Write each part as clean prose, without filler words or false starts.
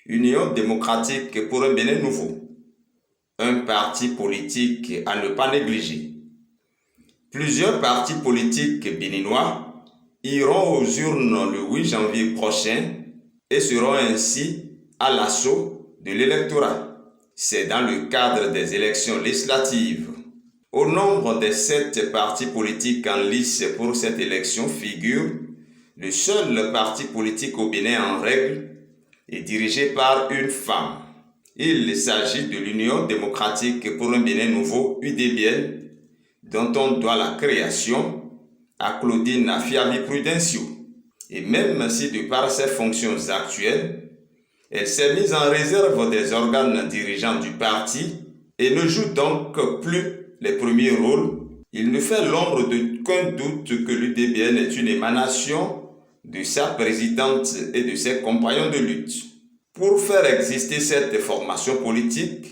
Union démocratique pour un Bénin nouveau, un parti politique à ne pas négliger. Plusieurs partis politiques béninois iront aux urnes le 8 janvier prochain et seront ainsi à l'assaut de l'électorat. C'est dans le cadre des élections législatives. Au nombre des 7 partis politiques en lice pour cette élection figure le seul parti politique au Bénin en règle et dirigé par une femme. Il s'agit de l'Union démocratique pour un Bénin nouveau, UDBN, dont on doit la création à Claudine Afiavi-Prudencio. Et même si de par ses fonctions actuelles, elle s'est mise en réserve des organes dirigeants du parti et ne joue donc plus les premiers rôles, il ne fait l'ombre d'aucun doute que l'UDBN est une émanation de sa présidente et de ses compagnons de lutte. Pour faire exister cette formation politique,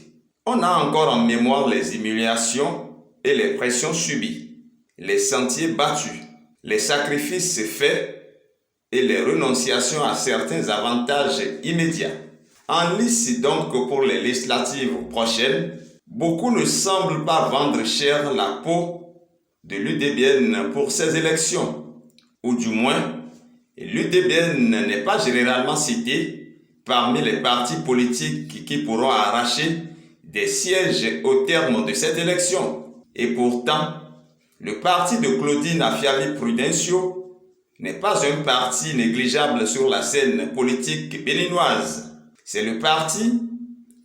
on a encore en mémoire les humiliations et les pressions subies, les sentiers battus, les sacrifices faits et les renonciations à certains avantages immédiats. En lice donc pour les législatives prochaines, beaucoup ne semblent pas vendre cher la peau de l'UDBN pour ces élections, ou du moins, l'UDBN n'est pas généralement cité parmi les partis politiques qui pourront arracher des sièges au terme de cette élection. Et pourtant, le parti de Claudine Afiavi-Prudencio n'est pas un parti négligeable sur la scène politique béninoise. C'est le parti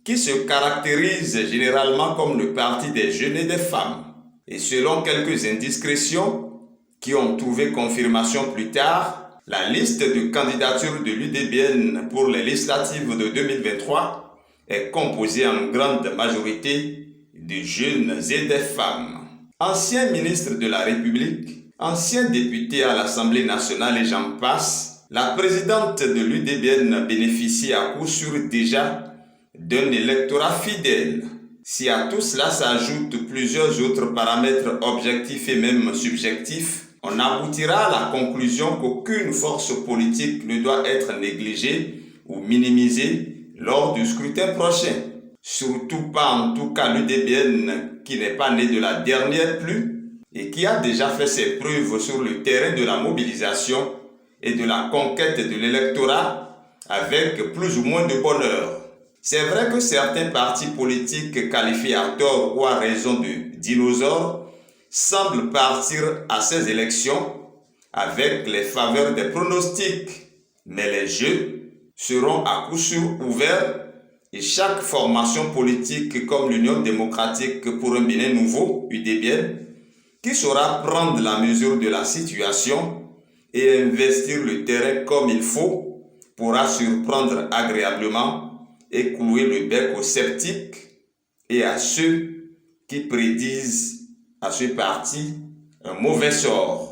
qui se caractérise généralement comme le parti des jeunes et des femmes. Et selon quelques indiscrétions qui ont trouvé confirmation plus tard, la liste de candidatures de l'UDBN pour les législatives de 2023 est composée en grande majorité de jeunes et des femmes. Anciens ministres de la République, anciens députés à l'Assemblée nationale et j'en passe, la présidente de l'UDBN bénéficie à coup sûr déjà d'un électorat fidèle. Si à tout cela s'ajoutent plusieurs autres paramètres objectifs et même subjectifs, on aboutira à la conclusion qu'aucune force politique ne doit être négligée ou minimisée lors du scrutin prochain. Surtout pas en tout cas l'UDBN qui n'est pas né de la dernière pluie et qui a déjà fait ses preuves sur le terrain de la mobilisation et de la conquête de l'électorat avec plus ou moins de bonheur. C'est vrai que certains partis politiques qualifiés à tort ou à raison de dinosaures semblent partir à ces élections avec les faveurs des pronostics. Mais les jeux seront à coup sûr ouverts et chaque formation politique comme l'Union démocratique pour un Bénin nouveau, UDBN, qui saura prendre la mesure de la situation et investir le terrain comme il faut, pourra surprendre agréablement et clouer le bec aux sceptiques et à ceux qui prédisent à ce parti un mauvais sort.